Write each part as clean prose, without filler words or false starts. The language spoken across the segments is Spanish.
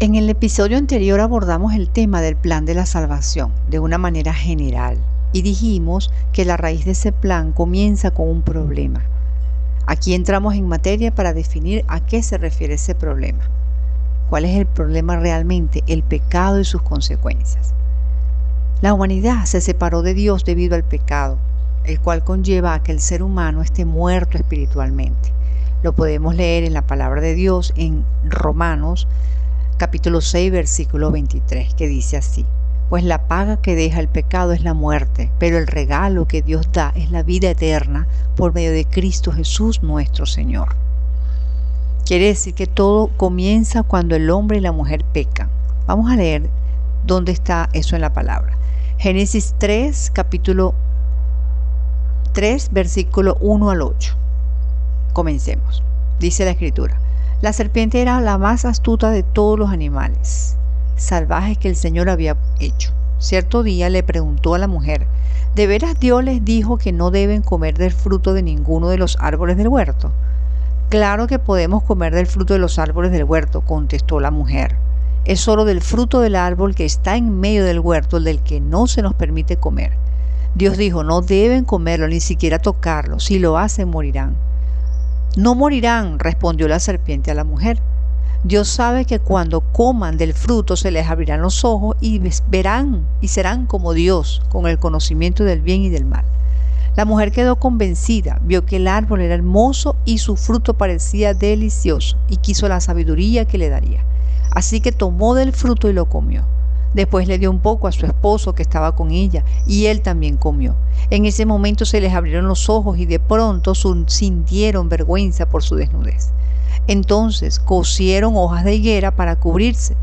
En el episodio anterior abordamos el tema del plan de la salvación de una manera general y dijimos que la raíz de ese plan comienza con un problema. Aquí entramos en materia para definir a qué se refiere ese problema. ¿Cuál es el problema realmente? El pecado y sus consecuencias. La humanidad se separó de Dios debido al pecado, el cual conlleva a que el ser humano esté muerto espiritualmente. Lo podemos leer en la palabra de Dios en Romanos capítulo 6, versículo 23, que dice así: pues la paga que deja el pecado es la muerte, pero el regalo que Dios da es la vida eterna por medio de Cristo Jesús nuestro Señor. Quiere decir que todo comienza cuando el hombre y la mujer pecan. Vamos a leer dónde está eso en la palabra. Génesis 3, capítulo 3, versículo 1 al 8. Comencemos. Dice la Escritura: la serpiente era la más astuta de todos los animales salvajes que el Señor había hecho. Cierto día le preguntó a la mujer: ¿de veras Dios les dijo que no deben comer del fruto de ninguno de los árboles del huerto? Claro que podemos comer del fruto de los árboles del huerto, contestó la mujer. Es solo del fruto del árbol que está en medio del huerto del que no se nos permite comer. Dios dijo: no deben comerlo, ni siquiera tocarlo. Si lo hacen, morirán. No morirán, respondió la serpiente a la mujer. Dios sabe que cuando coman del fruto se les abrirán los ojos y verán y serán como Dios, con el conocimiento del bien y del mal. La mujer quedó convencida, vio que el árbol era hermoso y su fruto parecía delicioso y quiso la sabiduría que le daría. Así que tomó del fruto y lo comió. Después le dio un poco a su esposo que estaba con ella y él también comió. En ese momento se les abrieron los ojos y de pronto sintieron vergüenza por su desnudez. Entonces cosieron hojas de higuera para cubrirse.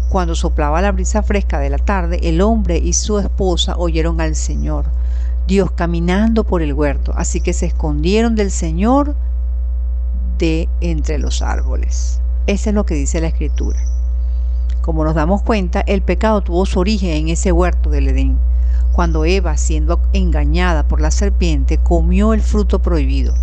Cuando soplaba la brisa fresca de la tarde, el hombre y su esposa oyeron al Señor Dios caminando por el huerto, así que se escondieron del Señor de entre los árboles. Eso es lo que dice la Escritura. Como nos damos cuenta, el pecado tuvo su origen en ese huerto del Edén, cuando Eva, siendo engañada por la serpiente, comió el fruto prohibido.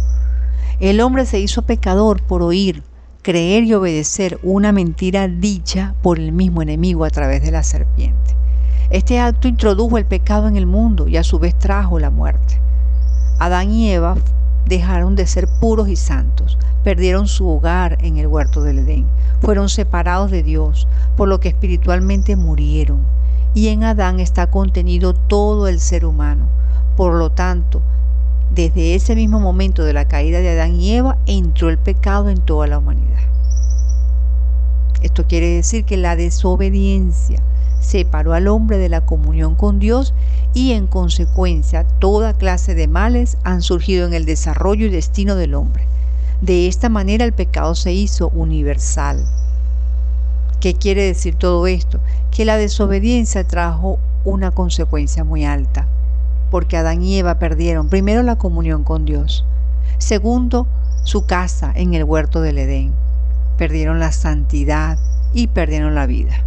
El hombre se hizo pecador por oír, creer y obedecer una mentira dicha por el mismo enemigo a través de la serpiente. Este acto introdujo el pecado en el mundo y a su vez trajo la muerte. Adán y Eva dejaron de ser puros y santos, perdieron su hogar en el huerto del Edén, fueron separados de Dios, por lo que espiritualmente murieron. Y en Adán está contenido todo el ser humano. Por lo tanto, desde ese mismo momento de la caída de Adán y Eva, entró el pecado en toda la humanidad. Esto quiere decir que la desobediencia separó al hombre de la comunión con Dios y en consecuencia toda clase de males han surgido en el desarrollo y destino del hombre. De esta manera el pecado se hizo universal. ¿Qué quiere decir todo esto? Que la desobediencia trajo una consecuencia muy alta, porque Adán y Eva perdieron primero la comunión con Dios, segundo su casa en el huerto del Edén, perdieron la santidad y perdieron la vida.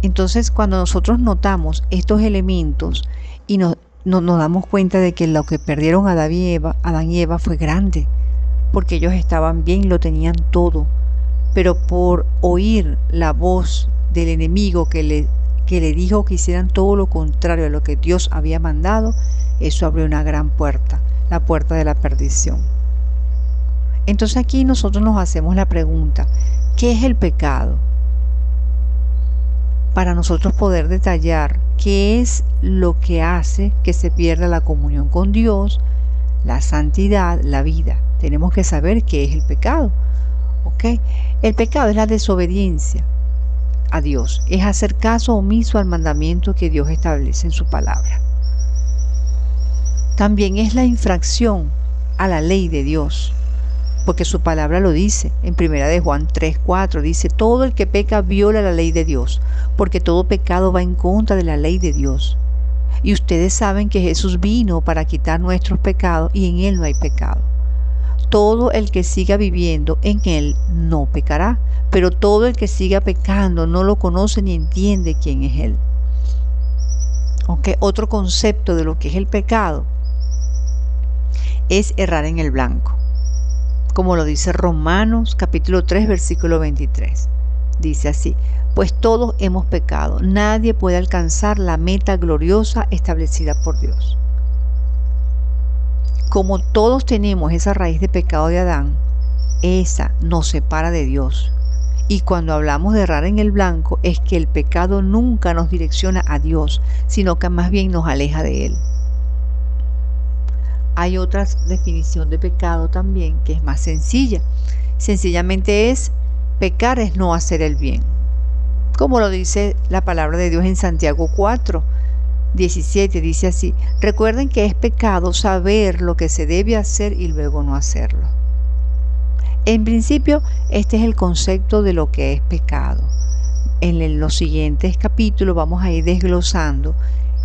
Entonces, cuando nosotros notamos estos elementos y nos damos cuenta de que lo que perdieron Adán y Eva fue grande, porque ellos estaban bien y lo tenían todo, pero por oír la voz del enemigo que le dijo que hicieran todo lo contrario a lo que Dios había mandado, eso abrió una gran puerta, la puerta de la perdición. Entonces aquí nosotros nos hacemos la pregunta: ¿qué es el pecado? Para nosotros poder detallar qué es lo que hace que se pierda la comunión con Dios, la santidad, la vida, tenemos que saber qué es el pecado. ¿Ok? El pecado es la desobediencia a Dios, es hacer caso omiso al mandamiento que Dios establece en su palabra. También es la infracción a la ley de Dios, porque su palabra lo dice. En 1 de Juan 3:4 dice: todo el que peca viola la ley de Dios, porque todo pecado va en contra de la ley de Dios. Y ustedes saben que Jesús vino para quitar nuestros pecados y en Él no hay pecado. Todo el que siga viviendo en Él no pecará, pero todo el que siga pecando no lo conoce ni entiende quién es Él. ¿Okay? Otro concepto de lo que es el pecado es errar en el blanco, como lo dice Romanos capítulo 3 versículo 23. dice así: pues todos hemos pecado, nadie puede alcanzar la meta gloriosa establecida por Dios. Como todos tenemos esa raíz de pecado de Adán, esa nos separa de Dios. Y cuando hablamos de errar en el blanco, es que el pecado nunca nos direcciona a Dios, sino que más bien nos aleja de Él. Hay otra definición de pecado también que es más sencilla. Sencillamente pecar es no hacer el bien. Como lo dice la palabra de Dios en Santiago 4:17, dice así: recuerden que es pecado saber lo que se debe hacer y luego no hacerlo. En principio, este es el concepto de lo que es pecado. En los siguientes capítulos vamos a ir desglosando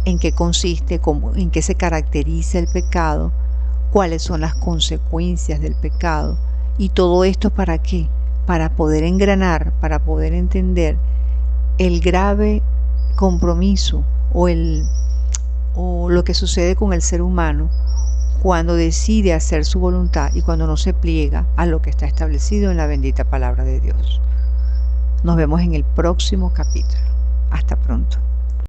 en qué consiste, en qué se caracteriza el pecado, cuáles son las consecuencias del pecado, y todo esto ¿para qué? Para poder engranar, para poder entender el grave compromiso o lo que sucede con el ser humano cuando decide hacer su voluntad y cuando no se pliega a lo que está establecido en la bendita palabra de Dios. Nos vemos en el próximo capítulo. Hasta pronto.